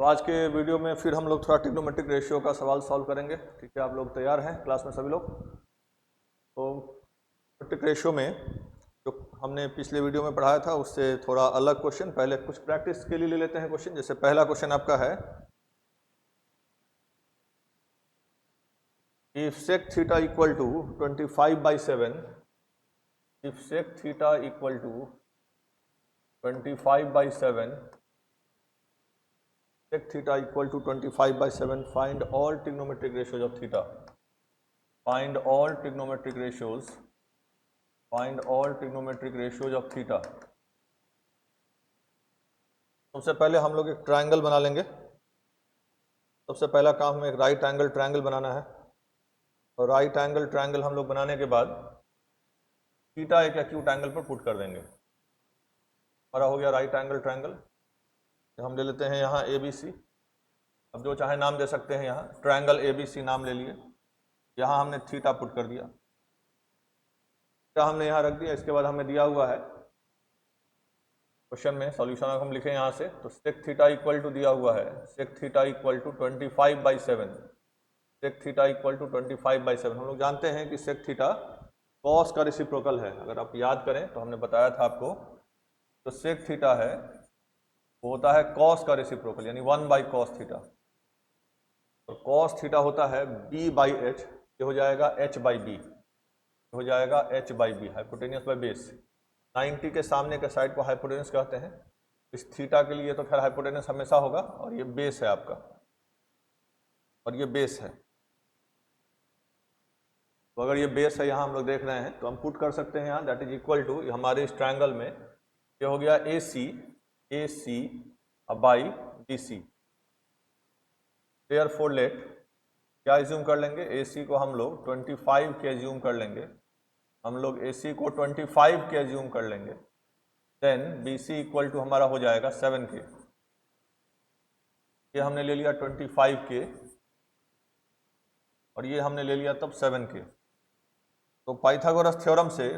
तो आज के वीडियो में फिर हम लोग थोड़ा ट्रिग्नोमेट्रिक रेशियो का सवाल सॉल्व करेंगे। ठीक है, आप लोग तैयार हैं क्लास में सभी लोग? तो ट्रिग्नोमेट्रिक रेशियो में जो हमने पिछले वीडियो में पढ़ाया था उससे थोड़ा अलग क्वेश्चन, पहले कुछ प्रैक्टिस के लिए ले लेते हैं क्वेश्चन। जैसे पहला क्वेश्चन आपका है, if sec theta equal to 25/7, if sec theta equal to 25/7, sec theta equal to 25/7, find all trigonometric ratios of theta, find all trigonometric ratios, find all trigonometric ratios of theta। सबसे पहले हम लोग एक triangle बना लेंगे। सबसे पहला काम हमें एक राइट एंगल ट्रायंगल बनाना है, और राइट एंगल ट्रायंगल हम लोग बनाने के बाद थीटा एक एक्यूट एंगल पर पुट कर देंगे। हमारा हो गया राइट एंगल ट्रायंगल। हम ले लेते हैं यहाँ ABC, अब जो चाहे नाम दे सकते हैं, यहाँ ट्रायंगल ABC नाम ले लिए। यहाँ हमने थीटा पुट कर दिया, थीटा हमने यहाँ रख दिया। इसके बाद हमें दिया हुआ है क्वेश्चन में, सॉल्यूशन हम लिखें यहाँ से, तो सेक थीटा इक्वल टू दिया हुआ है, sec theta equal to 25/7, sec theta equal to 25/7। हम लोग जानते हैं कि सेक थीटा कॉस का रेसिप्रोकल है। अगर आप याद करें तो हमने बताया था आपको, तो सेक थीटा है वो होता है कॉस का रेसिप्रोकल, यानी 1/cos थीटा। और कॉस थीटा होता है B/h, ये हो जाएगा h/b, हो जाएगा h/b, हाइपोटेनियस बाय बेस। 90 के सामने के साइड को हाइपोटेनियस कहते हैं। इस थीटा के लिए तो खैर हाइपोटेनियस हमेशा होगा, और ये बेस है आपका, और ये बेस है। तो अगर ये बेस है, यहाँ हम लोग देख रहे हैं, तो हम पुट कर सकते हैं यहाँ, दैट इज इक्वल टू, हमारे इस ट्रायंगल में ये हो गया AC by BC। Therefore let, क्या एज्यूम कर लेंगे, AC को हम लोग 25 के एज्यूम कर लेंगे, हम लोग AC को 25 के एज्यूम कर लेंगे। देन BC इक्वल टू हमारा हो जाएगा 7 के। ये हमने ले लिया 25 के, और ये हमने ले लिया तब 7 के। तो पाइथागोरस थ्योरम से,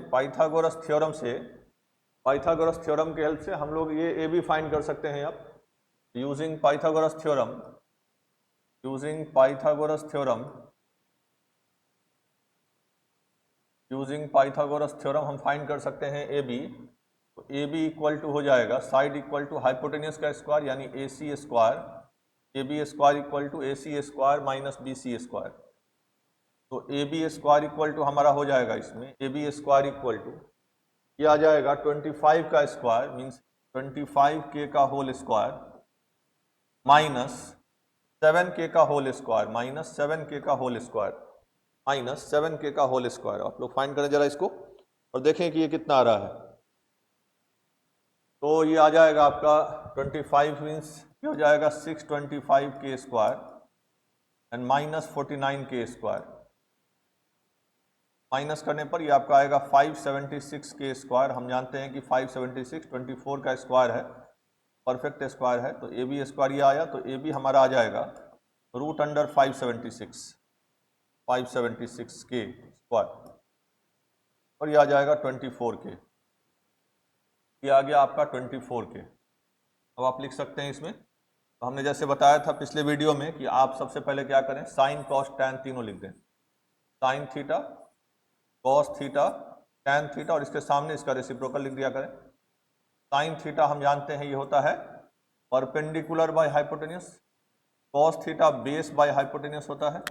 पाइथागोरस थ्योरम के हेल्प से हम लोग ये AB फाइंड कर सकते हैं। आप using Pythagoras theorem, using Pythagoras theorem, using Pythagoras theorem हम फाइंड कर सकते हैं AB। तो AB इक्वल टू हो जाएगा साइड इक्वल टू हाइपोटेनियस का स्क्वायर, यानी AC square, AB square equal to AC square minus BC square. तो AB स्क्वायर इक्वल टू हमारा हो जाएगा, इसमें AB स्क्वायर इक्वल टू ये आ जाएगा 25 का स्क्वायर, मीन्स 25K का होल स्क्वायर, माइनस 7K का होल स्क्वायर, माइनस 7K का होल स्क्वायर, माइनस 7K का होल स्क्वायर। आप लोग फाइंड करें जरा इसको और देखें कि ये कितना आ रहा है। तो ये आ जाएगा आपका 25 मीन्स ये हो जाएगा 625K square and minus 49K square. Minus करने पर ये आपका आएगा 576K स्क्वायर। हम जानते हैं कि 576 24 का स्क्वायर है, परफेक्ट स्क्वायर है। तो AB स्क्वायर ये आया, तो AB हमारा आ जाएगा रूट अंडर 576K स्क्वायर, और ये आ जाएगा 24K। ये आ गया आपका 24K। अब आप लिख सकते हैं इसमें, तो हमने जैसे बताया था पिछले वीडियो में कि आप सबसे पहले क्या करें, साइन कॉस टैन तीनों लिख दें, sine theta, cos theta, tan theta, और इसके सामने इसका रेसिप्रोकल लिख दिया करें। साइन थीटा हम जानते हैं ये होता है perpendicular by hypotenuse, cos theta base by hypotenuse होता है,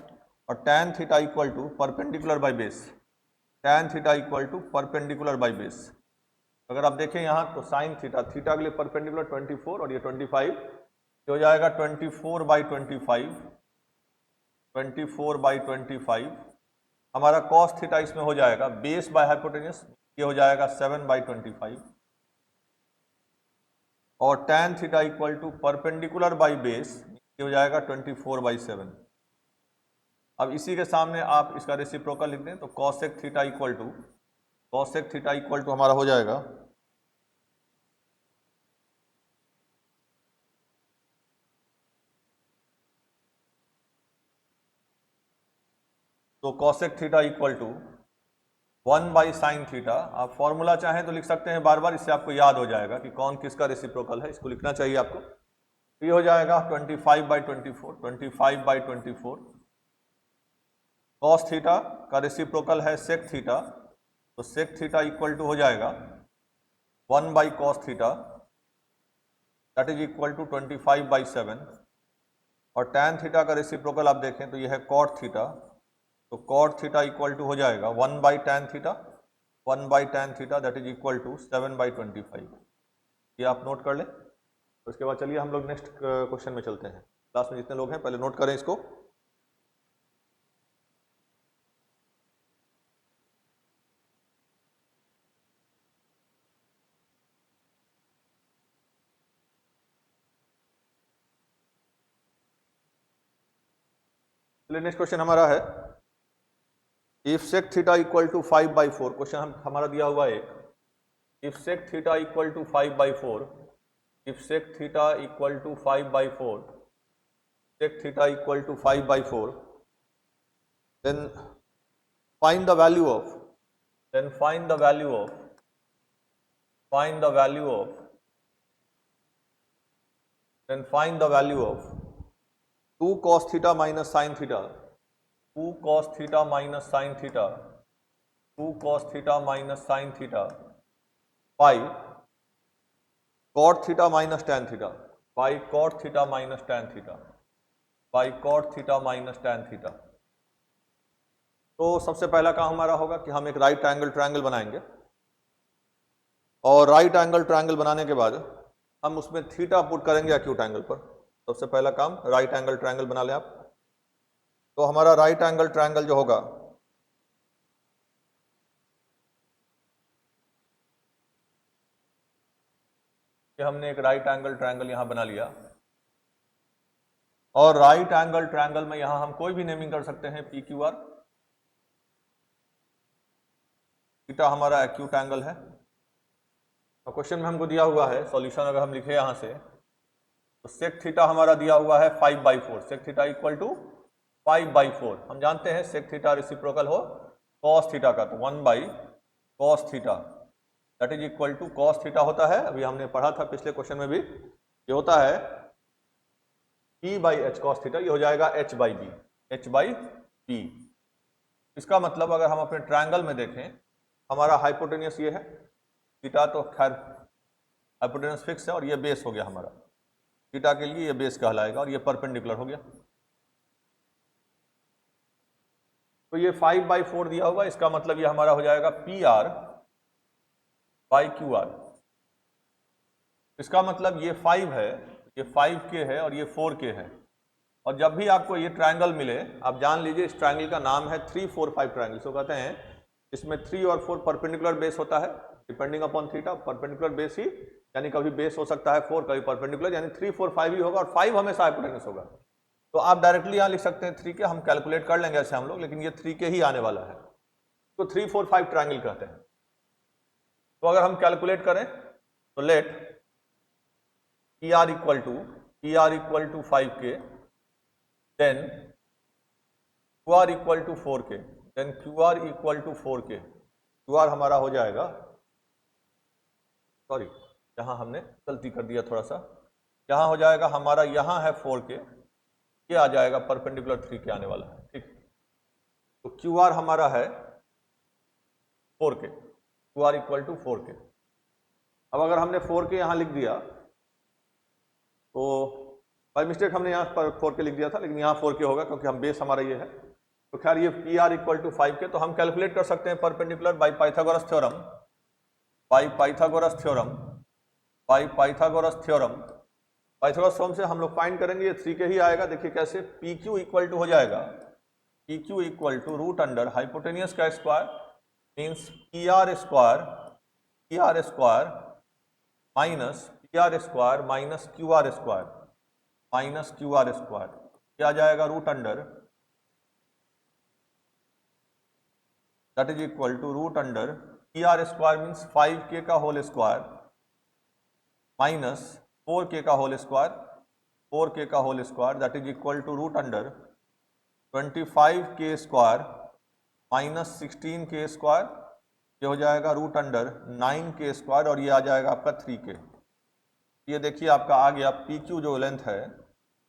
और tan theta equal to perpendicular by base, tan theta equal to perpendicular by base. अगर आप देखें यहाँ, तो साइन थीटा, थीटा के लिए परपेंडिकुलर 24 और ये 25, ये हो जाएगा 24/25, 24/25। हमारा कॉस थीटा इसमें हो जाएगा बेस बाय हाइपोटेनियस, ये हो जाएगा 7/25, और tan theta equal to perpendicular by base, ये हो जाएगा 24/7। अब इसी के सामने आप इसका रेसिप्रोकल लिख दें, तो cosec theta equal to, cosec theta equal to हमारा हो जाएगा, तो cosec theta equal to 1/sin theta. आप फॉर्मूला चाहें तो लिख सकते हैं बार बार, इससे आपको याद हो जाएगा कि कौन किसका रेसिप्रोकल है, इसको लिखना चाहिए आपको। ये हो जाएगा 25/24, 25/24। कॉस थीटा का रेसिप्रोकल है सेक थीटा, तो सेक थीटा इक्वल टू हो जाएगा 1/cos theta, that is equal to 25/7। और tan थीटा का रेसिप्रोकल आप देखें तो यह है cot थीटा, तो cot थीटा इक्वल टू हो जाएगा 1/tan theta, 1/tan theta, that is equal to 7/25। ये आप नोट कर लें। तो उसके बाद चलिए हम लोग नेक्स्ट क्वेश्चन में चलते हैं। क्लास में जितने लोग हैं पहले नोट करें इसको। चलिए नेक्स्ट क्वेश्चन हमारा है if sec theta equal to 5/4। Question हमारा दिया हुआ है एक। If sec theta equal to 5/4, if sec theta equal to 5/4, sec theta equal to 5/4, then find the value of, then find the value of, find the value of, then find the value of 2 cos theta minus sin theta, 2 cos theta minus sin theta, 2 cos theta minus sin theta by cot theta minus tan theta, by cot theta minus tan theta, by cot theta minus tan theta। तो सबसे पहला काम हमारा होगा कि हम एक right angle triangle बनाएंगे, और राइट एंगल ट्रायंगल बनाने के बाद हम उसमें थीटा पुट करेंगे एक्यूट एंगल पर। सबसे पहला काम राइट एंगल ट्रायंगल बना लें आप। तो हमारा राइट एंगल ट्रायंगल जो होगा कि हमने एक राइट एंगल ट्रायंगल यहां बना लिया, और राइट एंगल ट्रायंगल में यहां हम कोई भी नेमिंग कर सकते हैं पी क्यू आर। थीटा हमारा एक्यूट एंगल है, और क्वेश्चन में हमको दिया हुआ है सॉल्यूशन अगर हम लिखे यहां से तो सेक थीटा हमारा दिया हुआ है 5/4, सेक थीटा इक्वल टू 5/4। हम जानते हैं सेक थीटा रेसिप्रोकल हो कॉस थीटा का, तो 1/cos theta that is equal to cos theta होता है, अभी हमने पढ़ा था पिछले क्वेश्चन में भी, ये होता है P/H cos थीटा, ये हो जाएगा H/B, H/B। इसका मतलब अगर हम अपने ट्रायंगल में देखें हमारा हाइपोटेनियस ये है, थीटा तो खैर हाइपोटेनियस फिक्स है और ये बेस हो गया हमारा, थीटा के लिए ये बेस कहलाएगा, और ये परपेंडिकुलर हो गया। तो ये 5/4 दिया हुआ, इसका मतलब ये हमारा हो जाएगा PR/QR। इसका मतलब ये 5 है, ये 5K है और ये 4K है। और जब भी आपको ये ट्रायंगल मिले आप जान लीजिए इस ट्रायंगल का नाम है 3, 4, 5 ट्रायंगल। इसको कहते हैं, इसमें 3 और 4 परपेंडिकुलर बेस होता है, depending upon theta perpendicular base ही, यानी कभी बेस हो सकता है 4, कभी परपेंडिकुलर, यानी 3, 4, 5 ही होगा, और 5 हमेशा हाइपोटेन्यूस होगा। तो आप डायरेक्टली यहाँ लिख सकते हैं 3K, हम कैलकुलेट कर लेंगे ऐसे हम लोग, लेकिन ये 3K ही आने वाला है, तो 3, 4, 5 ट्रायंगल कहते हैं। तो अगर हम कैलकुलेट करें तो let PR equal to 5K, then QR equal to 4K, then QR equal to 4K। QR हमारा हो जाएगा, सॉरी यहाँ हमने गलती कर दिया थोड़ा सा, यहाँ हो जाएगा हमारा, यहाँ है 4K, ये आ जाएगा परपेंडिकुलर 3K आने वाला है, ठीक। तो QR हमारा है 4K, QR equal to 4K। अब अगर हमने 4K यहाँ लिख दिया तो बाय मिस्टेक हमने यहाँ पर 4K लिख दिया था, लेकिन यहाँ 4K होगा क्योंकि हम बेस हमारा ये है। तो खैर ये PR इक्वल टू 5K, तो हम कैलकुलेट कर सकते हैं perpendicular by Pythagoras theorem, by Pythagoras theorem, by Pythagoras theorem. Pythagoras theorem से हम लोग फाइंड करेंगे, ये 3K ही आएगा। देखिए कैसे, PQ इक्वल टू हो जाएगा, PQ equal to root under hypotenuse का square means PR square minus PR square minus QR square, minus QR square, क्या जाएगा root under, that is equal to root under PR square means 5K का whole square minus 4K का whole square, 4K का whole square, that is equal to root under 25K square minus 16K square, ये हो जाएगा root under 9K square, और ये आ जाएगा आपका 3K। ये देखिए आपका आ गया पी क्यू जो लेंथ है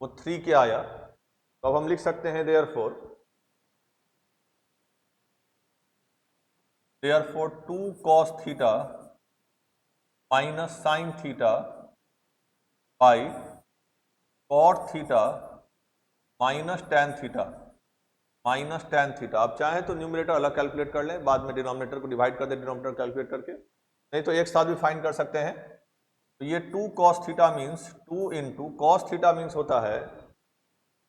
वो 3 के आया, तो अब हम लिख सकते हैं therefore 2 cos theta minus sine theta by cot theta minus tan theta minus tan theta. आप चाहें तो न्यूमरेटर अलग कैलकुलेट कर लें, बाद में डिनोमिनेटर को डिवाइड कर दें डिनोमिनेटर कैलकुलेट करके, नहीं तो एक साथ भी फाइंड कर सकते हैं। तो ये 2 cos theta means 2 into cos theta means होता है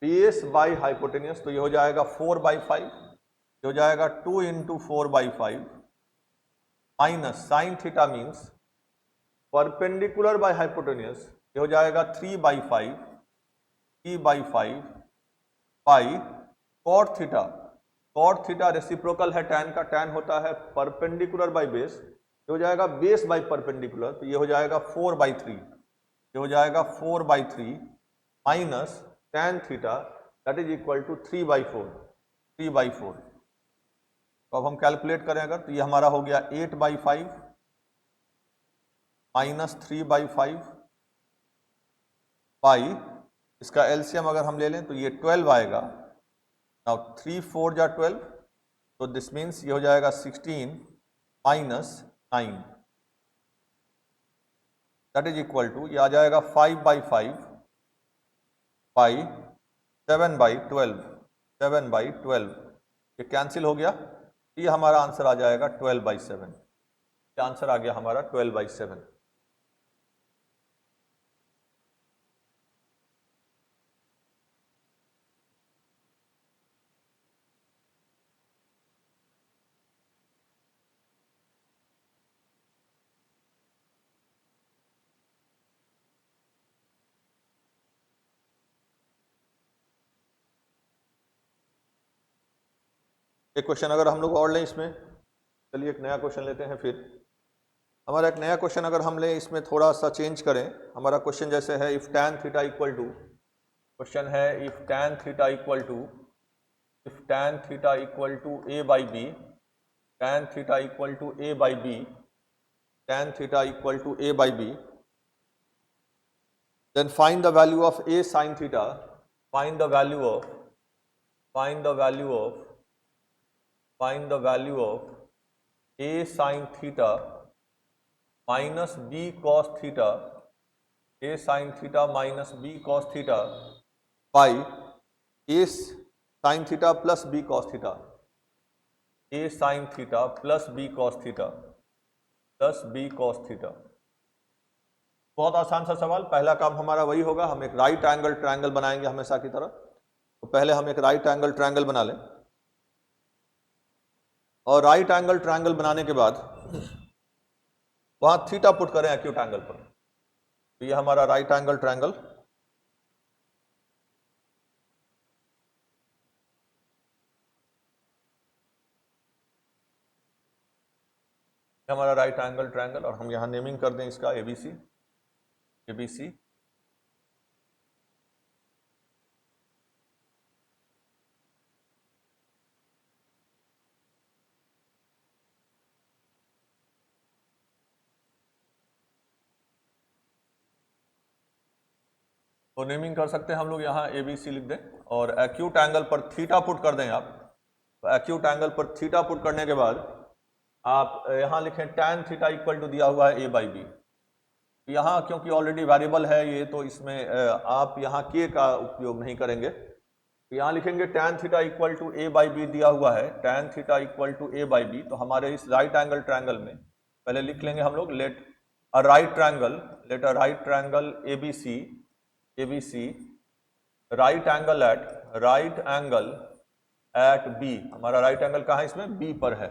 बेस बाई हाइपोटेनियस, तो ये हो जाएगा 4/5, ये हो जाएगा 2 into 4/5 minus sine theta means perpendicular by hypotenuse, ये हो जाएगा 3/5 by cot theta, cot theta reciprocal है टैन का, टैन होता है परपेंडिकुलर बाय बेस, ये हो जाएगा बेस बाय परपेंडिकुलर, तो ये हो जाएगा 4/3, ये हो जाएगा 4/3 minus tan theta that is equal to 3/4। तो अब हम कैलकुलेट करें अगर, तो ये हमारा हो गया 8/5 माइनस 3/5 बाई, इसका एलसीएम अगर हम ले लें तो ये 12 आएगा। नाउ 3 4 जा 12, तो दिस मीन्स ये हो जाएगा 16 minus 9 that is equal to, ये आ जाएगा 5/5 बाई 7/12, ये कैंसिल हो गया, ये हमारा आंसर आ जाएगा 12/7, ये आंसर आ गया हमारा 12/7। एक क्वेश्चन अगर हम लोग और लें इसमें, चलिए एक नया क्वेश्चन लेते हैं फिर। हमारा एक नया क्वेश्चन अगर हम लें, इसमें थोड़ा सा चेंज करें। हमारा क्वेश्चन जैसे है if tan theta equal to, question है if tan theta equal to a by B, tan theta equal to a by B, tan theta equal to a by B, then find the value of a sin theta, find the value of a sin theta minus b cos theta, a sin theta minus b cos theta by a sin theta plus b cos theta, a sin theta plus b cos theta plus b cos theta। बहुत आसान सा सवाल, पहला काम हमारा वही होगा, हम एक राइट एंगल ट्रायंगल बनाएंगे हमेशा की तरह। तो पहले हम एक राइट एंगल ट्रायंगल बना लें, और राइट एंगल ट्रायंगल बनाने के बाद वहां थीटा पुट करें एक्यूट एंगल पर। तो ये हमारा राइट एंगल ट्रायंगल, हमारा राइट एंगल ट्रायंगल, और हम यहां नेमिंग कर दें इसका एबीसी। तो नेमिंग कर सकते हैं हम लोग, यहाँ एबीसी लिख दें, और एक्यूट एंगल पर थीटा पुट कर दें आप। तो एक्यूट एंगल पर थीटा पुट करने के बाद आप यहाँ लिखें tan थीटा इक्वल टू दिया हुआ है a बाई बी। यहाँ क्योंकि ऑलरेडी वेरिएबल है ये, तो इसमें आप यहाँ k का उपयोग नहीं करेंगे। तो यहाँ लिखेंगे tan theta equal to a by B दिया हुआ है, tan theta equal to a by B. तो हमारे इस राइट एंगल ट्रायंगल में पहले लिख लेंगे हम लोग, let a right triangle ABC right angle at B। हमारा राइट एंगल कहाँ है इसमें, B पर है।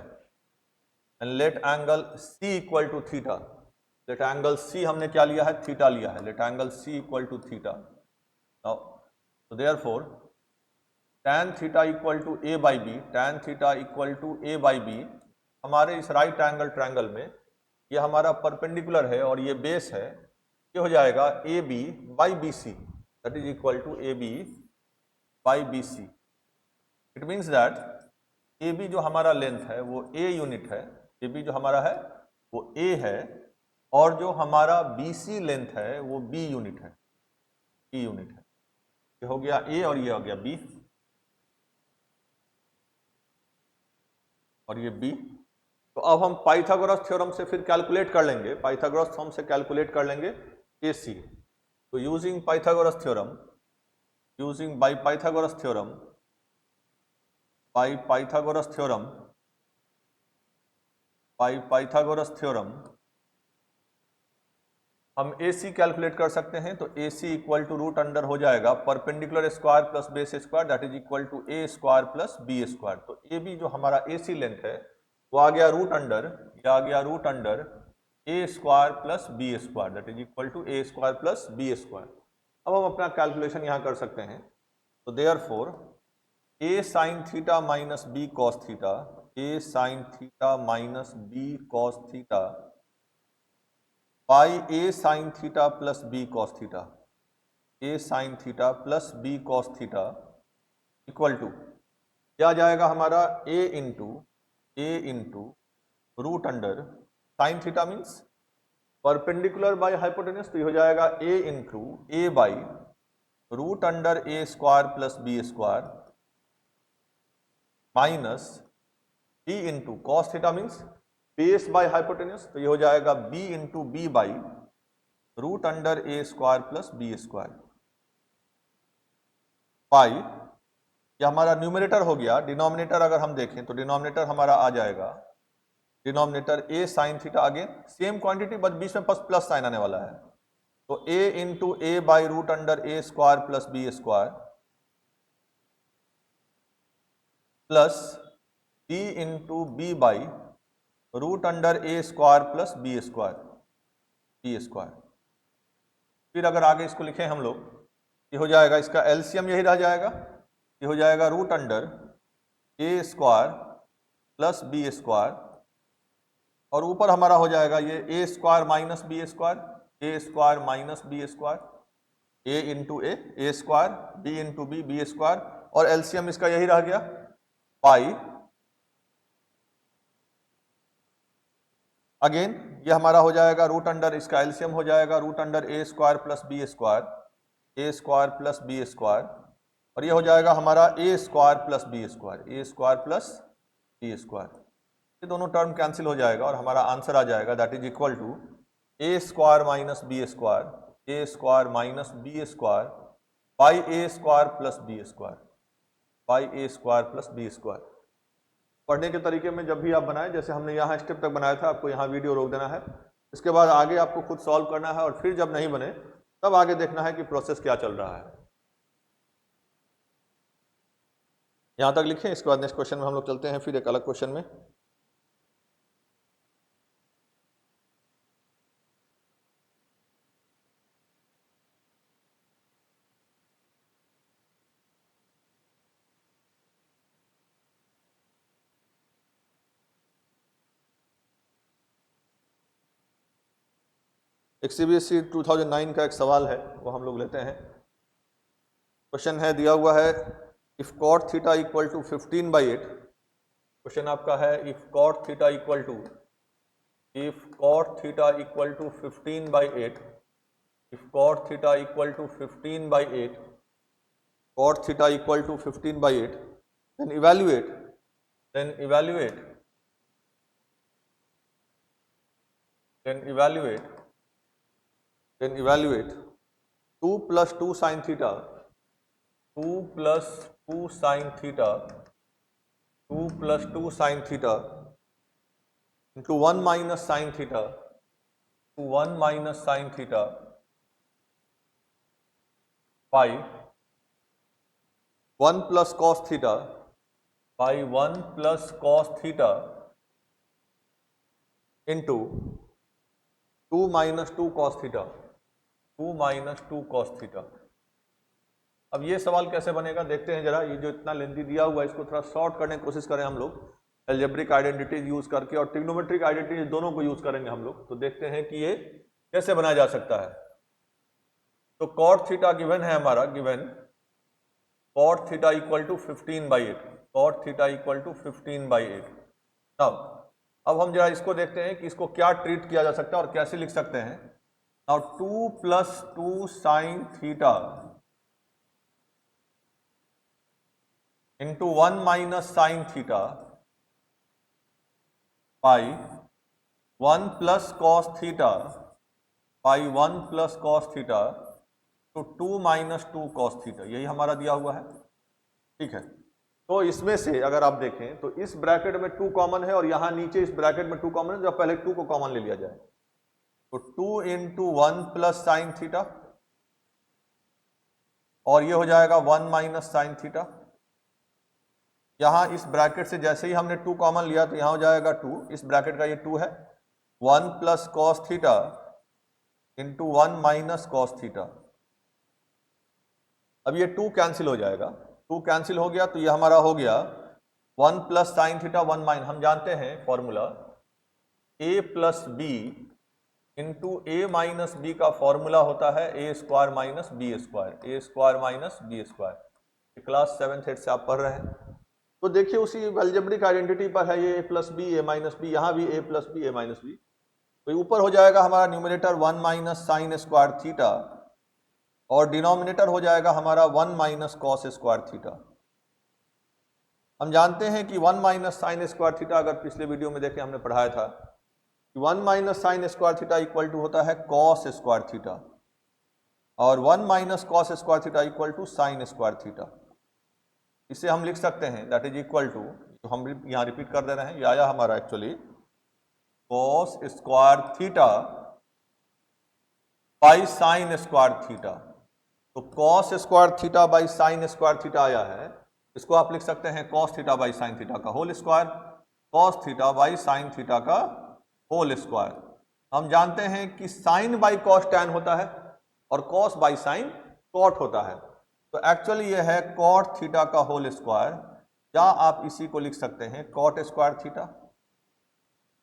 And let angle C equal to theta, let angle C हमने क्या लिया है, थीटा लिया है, let angle C equal to theta. तो therefore tan theta equal to a by B, tan theta equal to a by B, हमारे इस right angle triangle में ये हमारा परपेंडिकुलर है और ये बेस है, ये हो जाएगा A B by B C, that is equal to A B by B C. It means that A B जो हमारा लेंथ है वो ए यूनिट है, ए बी जो हमारा है वो ए है, और जो हमारा BC लेंथ है वो B यूनिट है, B यूनिट है। ये हो गया A और ये हो गया B और ये B। तो अब हम पाइथागोरस थ्योरम से फिर कैलकुलेट कर लेंगे, पाइथागोरस थ्योरम से कैलकुलेट कर लेंगे AC। तो using Pythagoras theorem, using by Pythagoras theorem, by Pythagoras theorem, by Pythagoras theorem हम AC कैलकुलेट कर सकते हैं। तो AC equal to root under हो जाएगा perpendicular square plus base square that is equal to A square plus B square. तो AB जो हमारा AC लेंथ है वो आ गया रूट अंडर, या आ गया root under A square plus B square that is equal to A square plus B square. अब हम अपना कैलकुलेशन यहाँ कर सकते हैं। तो therefore A sine theta minus B cos theta, A sine theta minus B cos theta by A sine theta plus B cos theta, A sine theta plus B cos theta equal to क्या जाएगा हमारा A into root under sine theta means perpendicular by hypotenuse, तो ये हो जाएगा A into A by root under A square plus B square minus B into cos theta means base by hypotenuse, तो ये हो जाएगा B into B by root under A square plus B square by, ये हमारा numerator हो गया। Denominator अगर हम देखें तो डिनोमिनेटर हमारा आ जाएगा, denominator A sine theta, again same quantity but बीच में प्लस साइन आने वाला है। तो A into A by root under A square plus B square plus B into B by root under A square plus B square. फिर अगर आगे इसको लिखें हम लोग, ये हो जाएगा, इसका एलसीएम यही रह जाएगा, ये हो जाएगा root under A square plus B square और ऊपर हमारा हो जाएगा ये A square minus B square, A square minus B square, A into A square, B into B square और एलसीएम इसका यही रह गया पाई। अगेन ये हमारा हो जाएगा रूट अंडर, इसका एलसीएम हो जाएगा root under A square plus B square, A square plus B square और ये हो जाएगा हमारा A square plus B square, A square plus B square. ये दोनों टर्म कैंसिल हो जाएगा और हमारा आंसर आ जाएगा that is equal to A square minus B square, A square minus B square by A square plus B square, by A square plus B square. पढ़ने के तरीके में जब भी आप बनाएं, जैसे हमने यहाँ स्टेप तक बनाया था, आपको यहाँ वीडियो रोक देना है, इसके बाद आगे आपको खुद सॉल्व करना है और फिर जब नहीं बने तब आगे देखना है कि प्रोसेस क्या चल रहा है। यहाँ तक लिखें, इसके बाद नेक्स्ट क्वेश्चन में हम लोग चलते हैं फिर एक अलग क्वेश्चन में। एक CBSE 2009 का एक सवाल है, वो हम लोग लेते हैं। क्वेश्चन है दिया हुआ है if cot theta equal to 15/8। Question आपका है if cot theta equal to 15/8, if cot theta equal to 15/8, cot theta equal to 15/8, then evaluate 2 plus 2 sin theta, 2 plus 2 sin theta, 2 plus 2 sin theta into 1 minus sin theta, to 1 minus sin theta by 1 plus cos theta by 1 plus cos theta into 2 minus 2 cos theta, 2 minus 2 cos theta। अब ये सवाल कैसे बनेगा देखते हैं जरा। ये जो इतना लेंथी दिया हुआ है इसको थोड़ा शॉर्ट करने की कोशिश करें हम लोग, अलजेब्रिक आइडेंटिटीज यूज करके और ट्रिग्नोमेट्रिक आइडेंटिटीज दोनों को यूज करेंगे हम लोग। तो देखते हैं कि ये कैसे बनाया जा सकता है। तो cot थीटा गिवन है हमारा, given cot theta equal to 15/8, cot theta equal to 15/8। Now अब हम जरा इसको देखते हैं कि इसको क्या ट्रीट किया जा सकता है और कैसे लिख सकते हैं। Now 2 + 2 sin theta into 1 - sin theta by 1 + cos theta by 1 + cos theta तो 2 - 2 cos थीटा, यही हमारा दिया हुआ है। ठीक है, तो इसमें से अगर आप देखें तो इस ब्रैकेट में 2 कॉमन है और यहां नीचे इस ब्रैकेट में 2 कॉमन है, जब पहले 2 को कॉमन ले लिया जाए तो 2 × 1 + sin थीटा और ये हो जाएगा 1 - sin थीटा। यहां इस ब्रैकेट से जैसे ही हमने 2 कॉमन लिया तो यहां हो जाएगा 2, इस ब्रैकेट का ये 2 है, 1 + cos theta into 1 - cos theta. अब ये 2 कैंसिल हो जाएगा, 2 कैंसिल हो गया तो ये हमारा हो गया 1 + sin थीटा 1 हम जानते हैं formula a + b into a - b का फॉर्मूला होता है a² - b², a² - class 7th 8th से आप पढ़ रहे हैं। तो देखिए उसी अलजेब्रिक आइडेंटिटी पर है ये a + b a - b, यहाँ भी a + b a - b, तो ऊपर हो जाएगा हमारा न्यूमरेटर 1 - sin² थीटा और डिनोमिनेटर हो जाएगा हमारा 1 - cos² थीटा। हम जानते हैं कि 1 - sin² थीटा, अगर पिछले वीडियो में देखें हमने पढ़ाया था कि 1 - sin² थीटा इक्वल टू होता है cos² थीटा और 1 - cos² theta equal to sin² theta. इसे हम लिख सकते हैं दैट इज इक्वल टू, तो हम यहाँ रिपीट कर दे रहे हैं, ये आया हमारा actually cos² theta by sin² theta. तो cos² theta by sin² theta आया है, इसको आप लिख सकते हैं cos theta by sin theta का whole square, cos theta by sin theta का होल स्क्वायर। हम जानते हैं कि sin बाई cos tan होता है और cos बाई sin cot होता है, तो एक्चुअली ये है cot थीटा का होल स्क्वायर, या आप इसी को लिख सकते हैं cot² थीटा,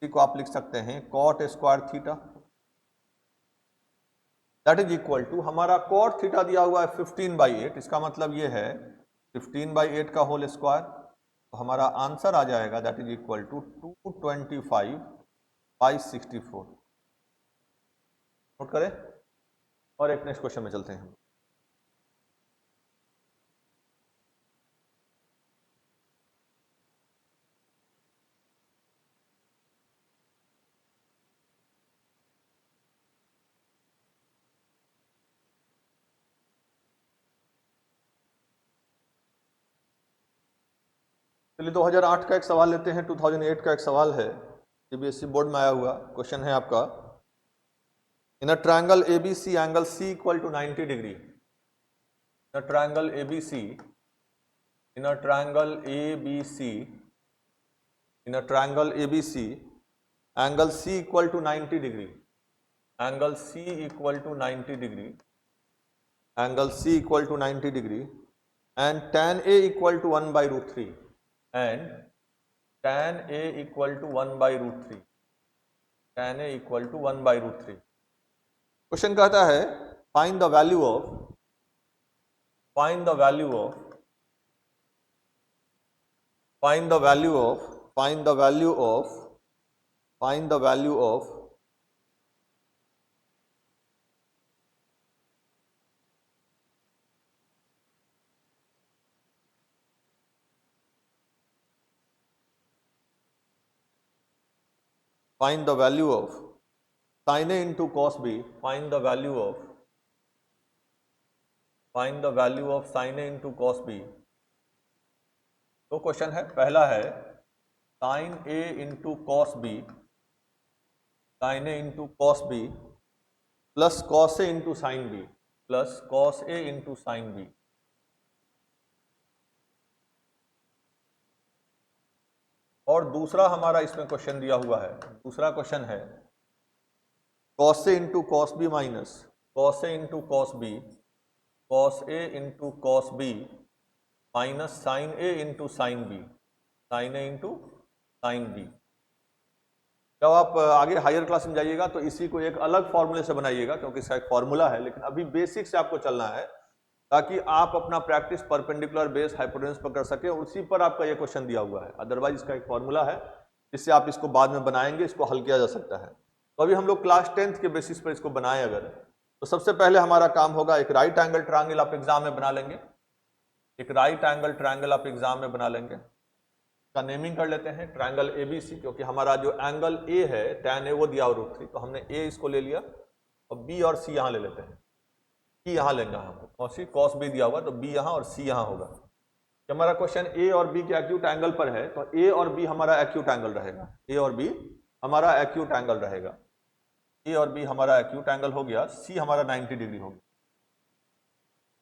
इसी को आप लिख सकते हैं cot² theta. That is equal to हमारा cot थीटा दिया हुआ है 15/8, इसका मतलब ये है 15/8 का होल स्क्वायर, तो हमारा आंसर आ जाएगा that is equal to 225/64। Note करें और एक नेक्स्ट क्वेश्चन में चलते हैं। चलिए 2008 का एक सवाल लेते हैं, 2008 का एक सवाल है, सीबीएसई बोर्ड में आया हुआ क्वेश्चन है आपका। In a triangle ABC angle C equal to 90 degree. In a triangle ABC, in a triangle ABC, in a triangle ABC angle C equal to 90 degree, angle C equal to 90 degree, angle C equal to 90 degree and tan A equal to 1/√3 and tan A equal to 1/√3, tan A equal to 1/√3। Question कहता है find the value of, find the value of, find the value of, find the value of, find the value of find the value of sin A into cos B, find the value of, find the value of sin A into cos B। तो question है, पहला है sin A into cos B, sin A into cos B plus cos A into sin B, plus cos A into sin B। और दूसरा हमारा इसमें question दिया हुआ है, दूसरा क्वेश्चन है cos A into cos B minus cos A into cos B, cos A into cos B minus sin A into sin B, sin A into sin B। जब आप आगे हायर क्लास में जाइएगा तो इसी को एक अलग फॉर्मूले से बनाइएगा, क्योंकि इसका एक फॉर्मूला है, लेकिन अभी बेसिक से आपको चलना है ताकि आप अपना प्रैक्टिस परपेंडिकुलर बेस हाइपोटेन्यूस पर कर सके, उसी पर आपका ये क्वेश्चन दिया हुआ है। अदरवाइज इसका एक फॉर्मूला है, इससे आप इसको बाद में बनाएंगे, इसको हल किया जा सकता है। तो अभी हम लोग क्लास 10th के बेसिस पर इसको बनाएं अगर, तो सबसे पहले हमारा काम होगा एक राइट एंगल ट्रायंगल आप एग्जाम में बना लेंगे। एक राइट एंगल ट्रायंगल आप एग्जाम में बना लेंगे। का नेमिंग कर लेते हैं ट्रायंगल ABC, क्योंकि हमारा जो एंगल A है tan A वो दिया हुआ √3, तो हमने A इसको ले लिया और B और C यहाँ ले लेते हैं। C यहाँ लेंगे हमको, cos B दिया हुआ तो B यहाँ और C यहाँ होगा। हमारा क्वेश्चन A और B के एक्यूट एंगल पर है, तो A और B हमारा एक्यूट एंगल रहेगा। A और B हमारा एक्यूट एंगल रहेगा। A और B हमारा एक्यूट एंगल हो गया, C हमारा 90 डिग्री हो गया।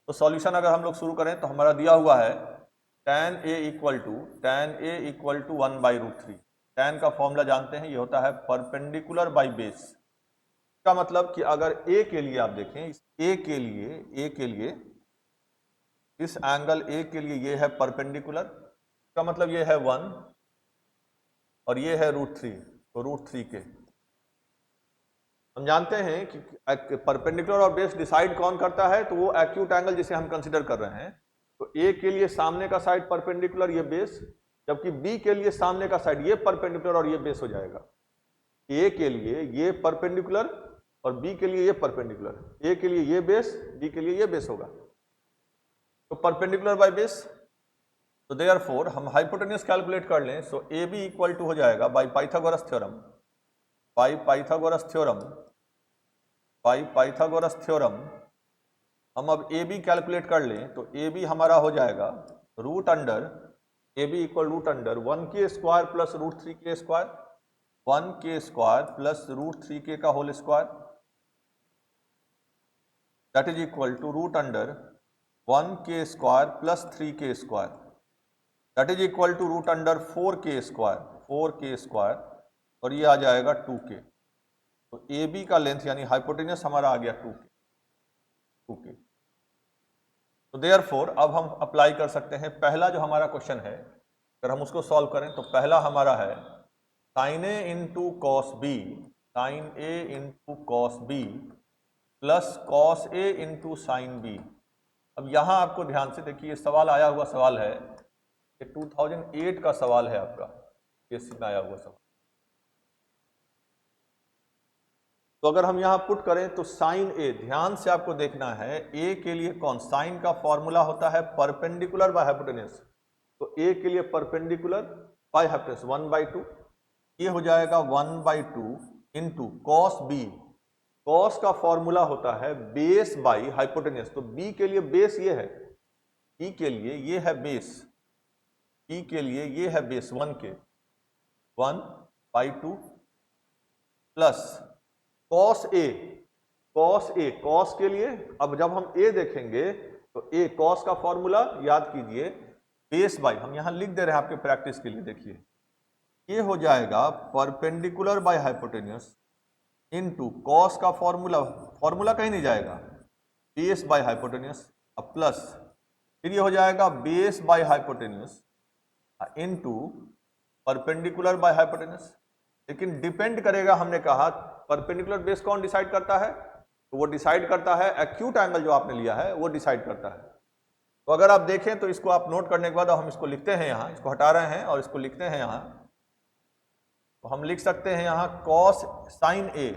तो सॉल्यूशन अगर हम लोग शुरू करें तो हमारा दिया हुआ है tan A equal to 1/√3। tan का फॉर्मूला जानते हैं, ये होता है परपेंडिकुलर बाई बेस। इसका मतलब कि अगर A के लिए आप देखें, A के लिए इस एंगल A के लिए ये है परपेंडिकुलर, इसका मतलब ये है 1 और ये है √3, तो √3 के। हम जानते हैं कि परपेंडिकुलर और बेस डिसाइड कौन करता है, तो वो एक्यूट एंगल जिसे हम कंसीडर कर रहे हैं। तो A के लिए सामने का साइड परपेंडिकुलर, ये बेस, जबकि B के लिए सामने का साइड ये परपेंडिकुलर और ये बेस हो जाएगा। A के लिए ये परपेंडिकुलर और B के लिए ये परपेंडिकुलर। A के लिए ये बेस, B के लिए ये बेस होगा, तो परपेंडिकुलर बाय बेस। तो देयरफॉर हम हाइपोटेन्यूज कैलकुलेट कर लें, सो AB इक्वल टू हो जाएगा बाय पाइथागोरस थ्योरम, हम अब AB कैलकुलेट कर लें तो AB हमारा हो जाएगा AB equal √1k² plus √3k², 1k² plus √3k का whole square, that is equal to √1k² plus 3k², that is equal to √4k², और ये आ जाएगा 2k। तो AB का लेंथ यानी हाइपोटेन्यूस हमारा आ गया 2k। तो देयरफॉर अब हम अप्लाई कर सकते हैं। पहला जो हमारा क्वेश्चन है, अगर हम उसको सॉल्व करें तो पहला हमारा है sin A into cos B plus cos A into sine B। अब यहाँ आपको ध्यान से देखिए, सवाल आया हुआ सवाल है, ये 2008 का सवाल है आपका, PSC में आया हुआ सवाल। तो अगर हम यहाँ पुट करें तो साइन A, ध्यान से आपको देखना है, A के लिए कौन, साइन का फॉर्मूला होता है परपेंडिकुलर बाय हाइपोटेन्यूज, तो A के लिए परपेंडिकुलर बाय हाइपोटेन्यूज 1/2, ये हो जाएगा 1/2 इंटू कॉस B। कॉस का फॉर्मूला होता है बेस बाई हाइपोटेन्यूज, तो B के लिए बेस ये है, B के लिए ये है बेस, B के लिए ये है base 1k, 1/2 plus cos A, cos के लिए अब जब हम A देखेंगे तो A कॉस का फॉर्मूला याद कीजिए बेस बाई, हम यहां लिख दे रहे हैं आपके प्रैक्टिस के लिए, देखिए ये हो जाएगा perpendicular by hypotenuse into cos का फॉर्मूला कहीं नहीं जाएगा, बेस बाय हाइपोटेन्यूस, अब प्लस फिर ये हो जाएगा base by hypotenuse into perpendicular by hypotenuse. लेकिन डिपेंड करेगा, हमने कहा परपेंडिकुलर बेस कौन डिसाइड करता है, तो वो डिसाइड करता है एक्यूट एंगल जो आपने लिया है वो डिसाइड करता है। तो अगर आप देखें तो इसको आप नोट करने के बाद हम इसको लिखते हैं, यहाँ इसको हटा रहे हैं और इसको लिखते हैं यहाँ, तो हम लिख सकते हैं यहाँ कॉस साइन A,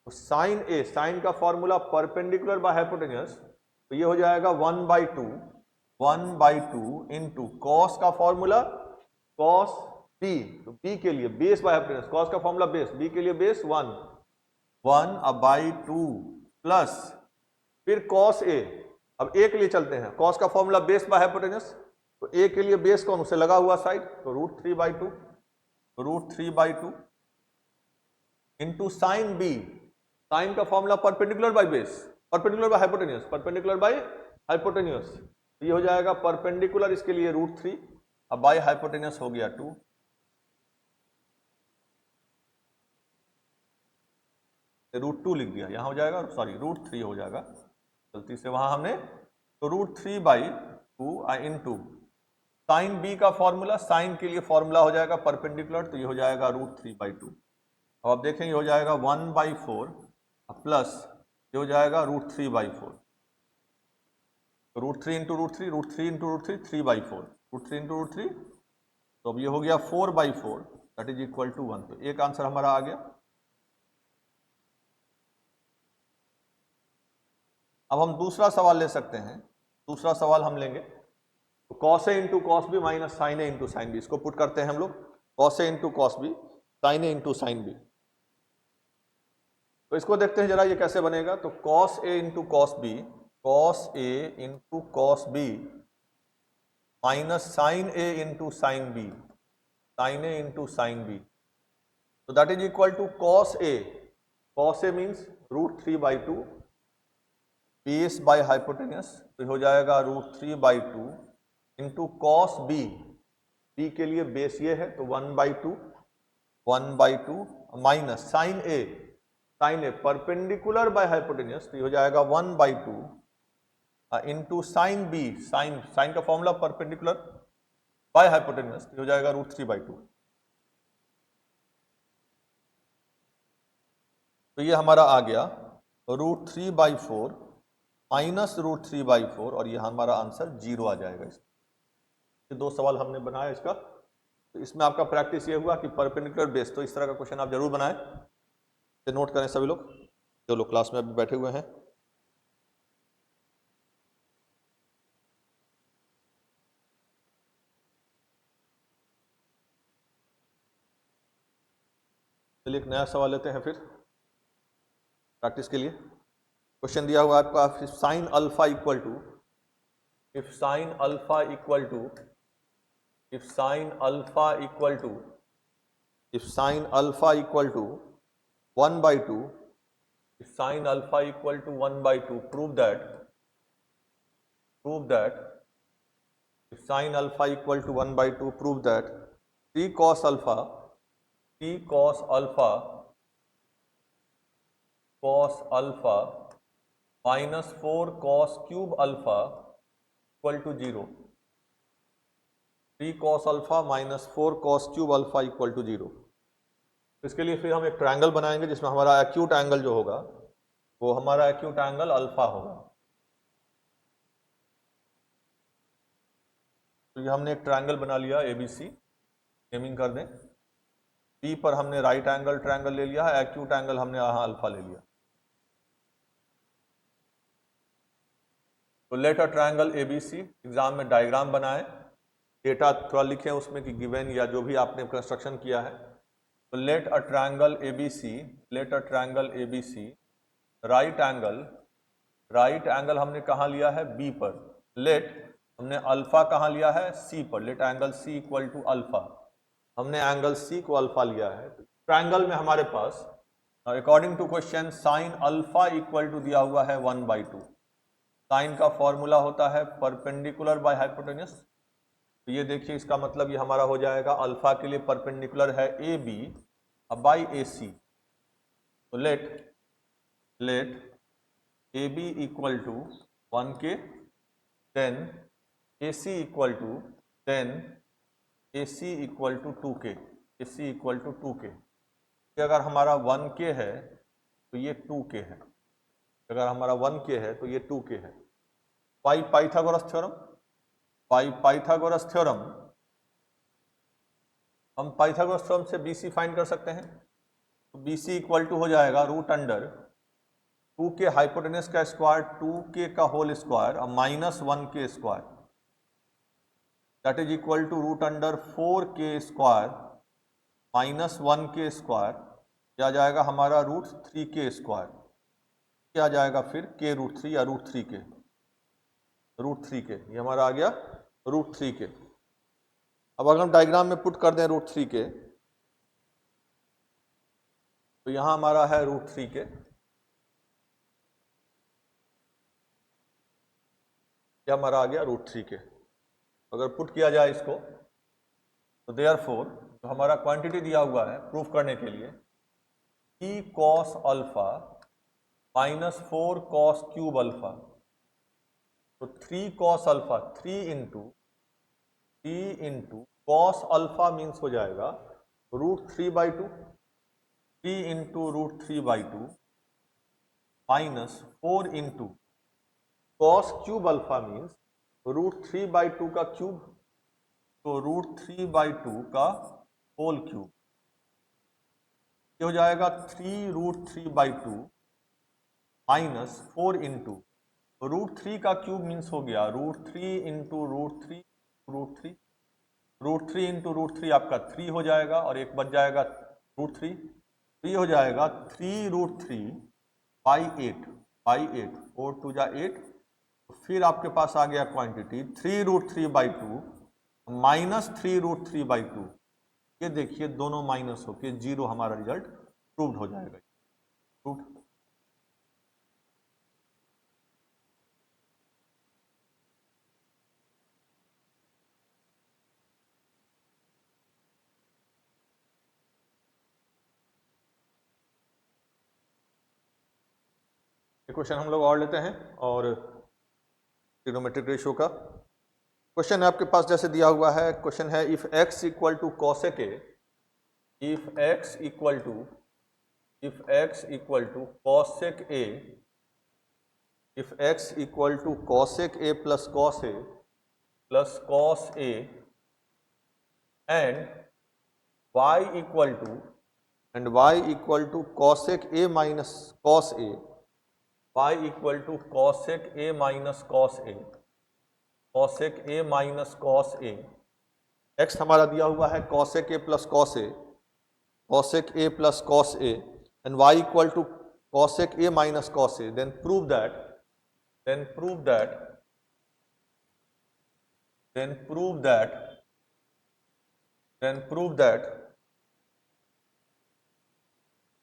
तो साइन A, साइन का फॉर्मूला परपेंडिकुलर बाय हाइपोटेन्यूस, तो ये हो जाएगा 1/2 इंटू कॉस का फॉर्मूला कॉस B, तो B के लिए बेस बाय हाइपोटेन्यूस, कॉस का फॉर्मूला बेस, B के लिए बेस 1/2 प्लस फिर कॉस A, अब A के लिए चलते हैं, कॉस का फॉर्मूला बेस बाय हाइपोटेन्यूस, तो A के लिए बेस कौन, उसे लगा हुआ साइड, तो √3/2 इंटू साइन B, साइन का formula perpendicular by base, perpendicular by hypotenuse, ये हो जाएगा परपेंडिकुलर, इसके लिए √3, अब बाय हाइपोटेन्यूस हो गया 2, √2 लिख दिया, यहां हो जाएगा सॉरी √3 हो जाएगा, गलती से वहां हमने, तो √3/2 इंटू साइन B का फॉर्मूला, साइन के लिए फॉर्मूला हो जाएगा परपेंडिकुलर, तो ये हो जाएगा √3/2। अब आप देखें ये हो जाएगा 1/4 प्लस ये हो जाएगा √3/4, तो √3 इंटू √3 3/4, √3 इंटू √3, तो अब ये हो गया 4/4 दैट इज इक्वल टू 1। तो एक आंसर हमारा आ गया। अब हम दूसरा सवाल ले सकते हैं। दूसरा सवाल हम लेंगे तो cos A into cos B minus sine A into sine B. इसको पुट करते हैं हम लोग, cos A into cos B sine A into sine B. तो इसको देखते हैं जरा ये कैसे बनेगा। तो cos A into cos B, cos A into cos B minus sine A into sine B, sine A into sine B. तो that is equal to cos A, cos A means √3/2 base by hypotenuse, तो हो जाएगा √3/2 into cos B, B के लिए base ये है तो 1/2 minus sine A, sine A perpendicular by hypotenuse तो हो जाएगा 1/2 into sine B, sine sine का फॉर्मूला परपेंडिकुलर बाय हाइपोटेन्यूस तो हो जाएगा √3/2। तो ये हमारा आ गया √3/4 माइनस √3/4 और ये हमारा आंसर 0 आ जाएगा। ये दो सवाल हमने बनाया इसका। तो इसमें आपका प्रैक्टिस ये हुआ कि परपेंडिकुलर बेस, तो इस तरह का क्वेश्चन आप जरूर बनाएं। तो नोट करें सभी लोग जो लोग क्लास में अभी बैठे हुए हैं। चलिए एक नया सवाल लेते हैं फिर प्रैक्टिस के लिए। क्वेश्चन दिया हुआ आपका, sine alpha equal to, if sine alpha equal to, if sine alpha equal to, if sine alpha equal to 1/2, if sin alpha equal to 1/2, prove that if sin alpha equal to 1/2, prove that 3 cos alpha minus 4 cos cube alpha equal to 0। 3 cos alpha minus 4 cos cube alpha equal to 0। इसके लिए फिर हम एक triangle बनाएंगे जिसमें हमारा acute angle जो होगा वो हमारा एक्यूट एंगल अल्फा होगा। तो ये हमने एक ट्रायंगल बना लिया ABC, नेमिंग कर दें। P पर हमने राइट एंगल ट्रायंगल ले लिया है, एक्यूट एंगल हमने यहाँ अल्फा ले लिया। तो let a triangle ABC, exam में डायग्राम बनाएं, डेटा थोड़ा लिखें उसमें कि गिवन या जो भी आपने कंस्ट्रक्शन किया है। तो let a triangle ABC, let a triangle ABC, right angle हमने कहाँ लिया है B पर, लेट हमने अल्फा कहाँ लिया है C पर, let angle C equal to alpha, हमने एंगल C को अल्फा लिया है। ट्रायंगल में हमारे पास according to question sine alpha equal to दिया हुआ है 1/2। साइन का फॉर्मूला होता है परपेंडिकुलर बाय हाइपोटेन्यूस। तो ये देखिए इसका मतलब ये हमारा हो जाएगा अल्फा के लिए परपेंडिकुलर है AB बाई AC। तो let AB equal to 1K, then AC equal to 10, AC equal to 2K, AC equal to 2K। अगर हमारा 1K है तो ये 2K है, अगर हमारा 1K है तो ये 2K है। पाइथागोरस थ्योरम, हम पाइथागोरस थ्योरम से BC फाइंड कर सकते हैं। तो BC इक्वल टू हो जाएगा √2K हाइपोटेन्यूस का स्क्वायर 2K का होल स्क्वायर और minus 1K square, that is equal to √4K square minus 1K square, क्या जाएगा हमारा √3K स्क्वायर, क्या जाएगा फिर K√3 या √3K, ये हमारा आ गया √3K। अब अगर हम डायग्राम में पुट कर दें √3K तो यहां हमारा है √3K, क्या हमारा आ गया √3K। अगर पुट किया जाए इसको तो देयरफॉर जो हमारा क्वांटिटी दिया हुआ है प्रूफ करने के लिए P cos alpha minus 4 cos cube alpha, तो 3 cos alpha 3 into cos alpha means हो जाएगा √3/2, 3 into √3/2 minus 4 into cos cube alpha means √3/2 का क्यूब, तो √3/2 का होल क्यूब, ये हो जाएगा 3√3/2 माइनस 4 इंटू √3 का क्यूब मीन्स हो गया √3 इंटू √3 √3 √3 इंटू √3 आपका 3 हो जाएगा और एक बच जाएगा √3, तो ये हो जाएगा 3√3/8 4 2 जा 8, फिर आपके पास आ गया क्वांटिटी 3√3/2 माइनस 3√3/2। ये देखिए दोनों माइनस होके 0 हमारा रिजल्ट प्रूव्ड हो जाएगा। प्रूव्ड। ये क्वेश्चन हम लोग और लेते हैं और ट्रिग्नोमेट्रिक रेशियो का क्वेश्चन है आपके पास जैसे दिया हुआ है। क्वेश्चन है if x equal to cosec A, if x equal to cosec A, if x equal to cosec A plus cos A plus cos A and y equal to cosec A minus cos A, y equal to cosec A minus cos A, cosec A minus cos A. x हमारा दिया हुआ है cosec A plus cos A, cosec A plus cos A and y equal to cosec A minus cos A. Then prove that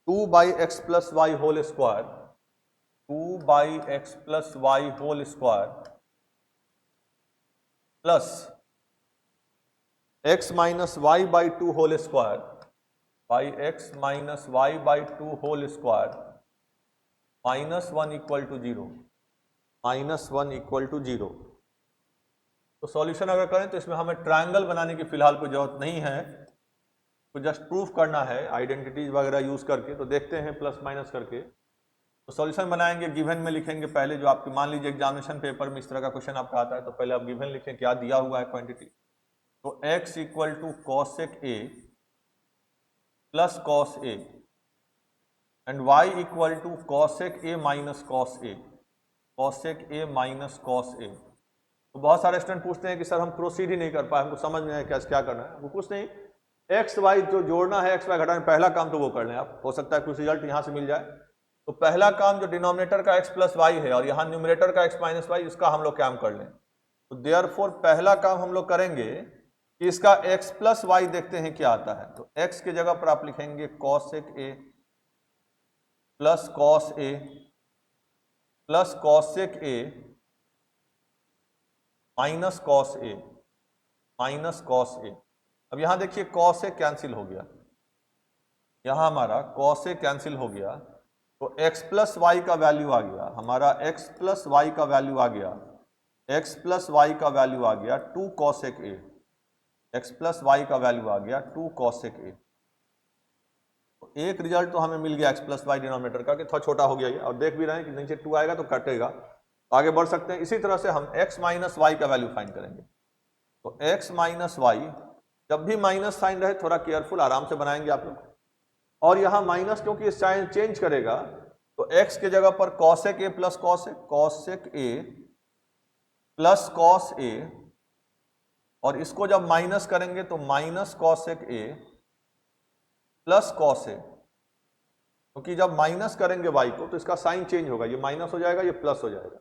2/x plus y whole square, 2/x plus y whole square plus x minus y by 2 whole square by x minus y by 2 whole square minus 1 equal to 0, minus 1 equal to 0। तो solution अगर करें तो इसमें हमें triangle बनाने की फिलहाल कोई जरूरत नहीं है, तो जस्ट प्रूफ करना है आइडेंटिटीज वगैरह यूज करके। तो देखते हैं प्लस माइनस करके। तो सॉल्यूशन बनाएंगे, गिवन में लिखेंगे पहले, जो आपके मान लीजिए एग्जामिनेशन पेपर में इस तरह का क्वेश्चन आपका आता है तो पहले आप गिवन लिखें क्या दिया हुआ है क्वांटिटी। तो x equal to cosec A plus cos A and y equal to cosec A minus cos A, cosec A minus cos A. तो बहुत सारे स्टूडेंट पूछते हैं कि सर हम प्रोसीड ही नहीं कर पाए, हमको समझ में आए क्या करना है। वो कुछ नहीं, एक्स वाई जो जोड़ना है, एक्स वाई घटाना, पहला काम तो वो कर लें आप, हो सकता है कुछ रिजल्ट यहाँ से मिल जाए। तो पहला काम जो डिनोमिनेटर का x प्लस वाई है और यहाँ न्यूमरेटर का x माइनस वाई, इसका हम लोग काम कर लें। तो देयरफॉर पहला काम हम लोग करेंगे कि इसका x प्लस वाई देखते हैं क्या आता है। तो x की जगह पर आप लिखेंगे cosec A plus cos A plus cosec A minus cos A minus cos A. अब यहां देखिए कॉस ए कैंसिल हो गया, यहां हमारा कॉस ए कैंसिल हो गया, तो x प्लस वाई का वैल्यू आ गया, हमारा x प्लस वाई का वैल्यू आ गया, x प्लस वाई का वैल्यू आ गया 2 cosec A, x plus y का वैल्यू आ गया 2 कॉसेक ए। तो एक रिजल्ट तो हमें मिल गया x प्लस वाई डिनोमिनेटर का, कि थोड़ा छोटा हो गया ये, और देख भी रहे हैं कि नीचे 2 आएगा तो कटेगा, तो आगे बढ़ सकते हैं। इसी तरह से हम x माइनस वाई का वैल्यू फाइंड करेंगे। तो x माइनस वाई, जब भी माइनस साइन रहे थोड़ा केयरफुल, आराम से बनाएंगे आप लोग। और यहाँ माइनस क्योंकि साइन चेंज करेगा, तो x के जगह पर cosec A plus cosec A plus cos A, और इसको जब माइनस करेंगे तो minus cosec A plus cos A, क्योंकि जब माइनस करेंगे y को तो इसका साइन चेंज होगा, ये माइनस हो जाएगा, ये प्लस हो जाएगा।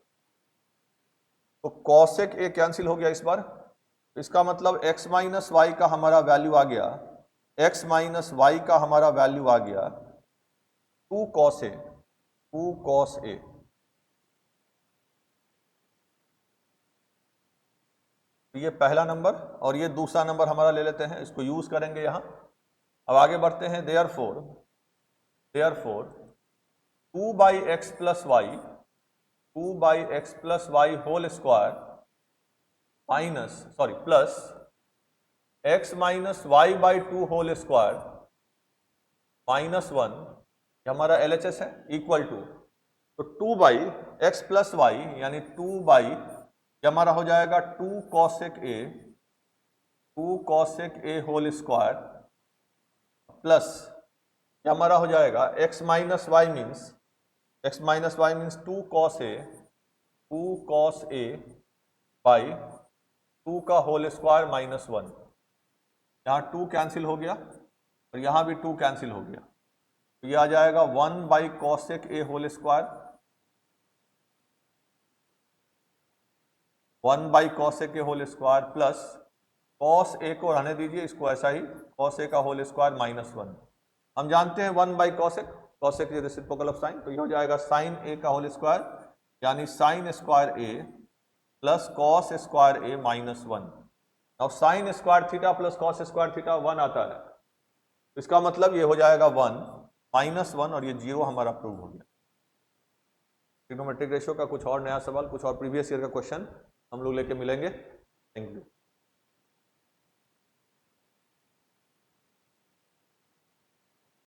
तो कॉसेक ए कैंसिल हो गया इस बार, तो इसका मतलब x माइनस वाई का हमारा वैल्यू आ गया, x माइनस वाई का हमारा वैल्यू आ गया 2 कॉस ए, 2 कॉस ए। तो ये पहला नंबर, और ये दूसरा नंबर हमारा ले लेते हैं, इसको यूज करेंगे यहां। अब आगे बढ़ते हैं। Therefore 2/x plus y, 2/x plus y whole square plus x minus y by 2 whole square minus 1, हमारा LHS है, इक्वल टू, तो 2/x प्लस वाई यानी 2 हमारा हो जाएगा 2 cosec A whole square plus ये हमारा हो जाएगा x minus y means 2 cos a by 2 का होल स्क्वायर माइनस 1। यहाँ 2 कैंसिल हो गया और यहाँ भी 2 कैंसिल हो गया, तो ये आ जाएगा 1 by cosec A whole square, 1 by cosec A whole square plus cos A को रहने दीजिए, इसको ऐसा ही कॉस ए का होल स्क्वायर माइनस 1। हम जानते हैं 1 by cosec is reciprocal of sine, तो ये हो जाएगा साइन ए का होल स्क्वायर यानी साइन स्क्वायर ए प्लस कॉस स्क्वायर ए माइनस 1। अब sine square theta plus cos square theta 1 आता है, इसका मतलब ये हो जाएगा 1 माइनस 1 और ये 0 हमारा प्रूव हो गया। ट्रिग्नोमेट्रिक रेशियो का कुछ और नया सवाल, कुछ और प्रीवियस ईयर का क्वेश्चन हम लोग लेके मिलेंगे। Thank you.